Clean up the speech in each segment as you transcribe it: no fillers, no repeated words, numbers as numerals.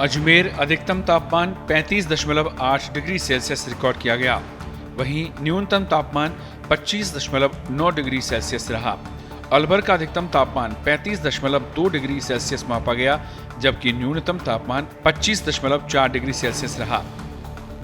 अजमेर अधिकतम तापमान 35.8 degree Celsius record किया गया। वहीं न्यूनतम तापमान 25.9 डिग्री सेल्सियस रहा। अलवर का अधिकतम तापमान 35.2 डिग्री सेल्सियस मापा गया, जबकि न्यूनतम तापमान 25.4 डिग्री सेल्सियस रहा।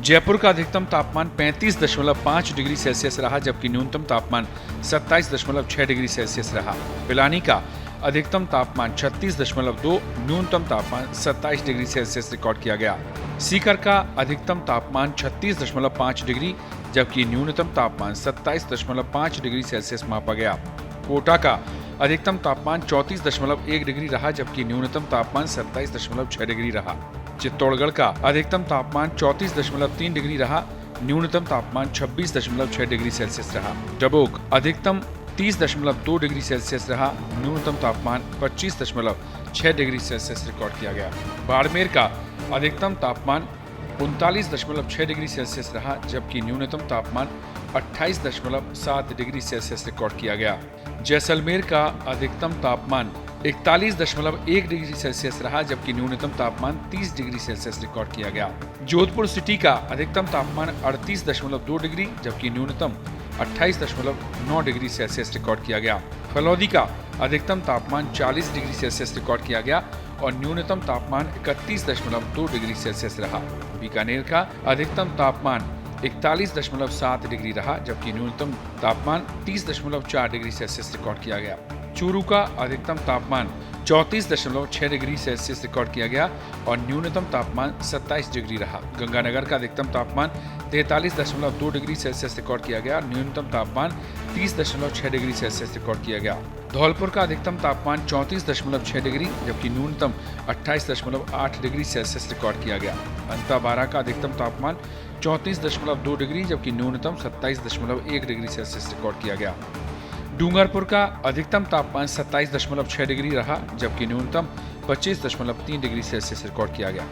जयपुर का अधिकतम तापमान 35.5 डिग्री सेल्सियस रहा, जबकि न्यूनतम तापमान 27.6 डिग्री सेल्सियस रहा। पिलानी का अधिकतम तापमान 36.2, न्यूनतम तापमान 27 डिग्री सेल्सियस रिकॉर्ड किया गया। सीकर का अधिकतम तापमान 36.5 डिग्री, जबकि न्यूनतम तापमान 27.5 डिग्री सेल्सियस मापा गया। कोटा का अधिकतम तापमान 34.1 डिग्री रहा, जबकि न्यूनतम तापमान 27.6 डिग्री रहा। चित्तौड़गढ़ का अधिकतम तापमान 34.3 डिग्री रहा, न्यूनतम तापमान 26.6 डिग्री सेल्सियस रहा। डबोक अधिकतम 30.2 डिग्री सेल्सियस रहा, न्यूनतम तापमान 25.6 डिग्री सेल्सियस रिकॉर्ड किया गया। बाड़मेर का अधिकतम तापमान 39.6 डिग्री सेल्सियस रहा, जबकि न्यूनतम तापमान 28.7 डिग्री सेल्सियस रिकॉर्ड किया गया। जैसलमेर का अधिकतम तापमान 41.1 डिग्री सेल्सियस रहा, जबकि न्यूनतम तापमान 30 डिग्री सेल्सियस रिकॉर्ड किया गया। जोधपुर सिटी का अधिकतम तापमान 38.2 डिग्री, जबकि न्यूनतम 28.9 डिग्री सेल्सियस रिकॉर्ड किया गया। फलौदी का अधिकतम तापमान 40 डिग्री सेल्सियस रिकॉर्ड किया गया और न्यूनतम तापमान 31.2 डिग्री सेल्सियस रहा। बीकानेर का अधिकतम तापमान 41.7 डिग्री रहा, जबकि न्यूनतम तापमान 30.4 डिग्री सेल्सियस रिकॉर्ड किया गया। चूरू का अधिकतम तापमान 34.6 डिग्री सेल्सियस रिकॉर्ड किया गया और न्यूनतम तापमान 27 डिग्री रहा। गंगानगर का अधिकतम तापमान 43.2 डिग्री सेल्सियस रिकॉर्ड किया गया, न्यूनतम तापमान 30.6 डिग्री सेल्सियस रिकॉर्ड किया गया। धौलपुर का अधिकतम तापमान 34.6 डिग्री, जबकि न्यूनतम 28.8 डिग्री सेल्सियस रिकॉर्ड किया गया। अंताबारा का अधिकतम तापमान 34.2 डिग्री, जबकि न्यूनतम 27.1 डिग्री सेल्सियस रिकॉर्ड किया गया। डूंगरपुर का अधिकतम तापमान 27.6 डिग्री रहा, जबकि न्यूनतम 25.3 डिग्री सेल्सियस रिकॉर्ड किया गया।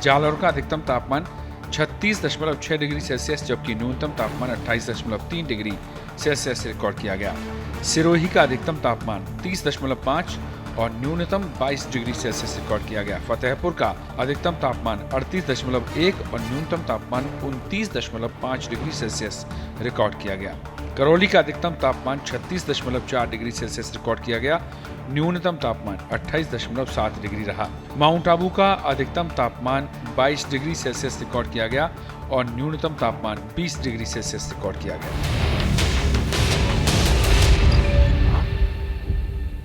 जालौर का अधिकतम तापमान 36.6 डिग्री सेल्सियस, जबकि न्यूनतम तापमान 28.3 डिग्री सेल्सियस रिकॉर्ड किया गया। सिरोही का अधिकतम तापमान 30.5 और न्यूनतम 22 डिग्री सेल्सियस रिकॉर्ड किया गया। फतेहपुर का अधिकतम तापमान 38.1 और न्यूनतम तापमान 29.5 डिग्री सेल्सियस रिकॉर्ड किया गया। करौली का अधिकतम तापमान 36.4 डिग्री सेल्सियस रिकॉर्ड किया गया, न्यूनतम तापमान 28.7 डिग्री रहा। माउंट आबू का अधिकतम तापमान 22 डिग्री सेल्सियस रिकॉर्ड किया गया और न्यूनतम तापमान 20 डिग्री सेल्सियस रिकॉर्ड किया गया।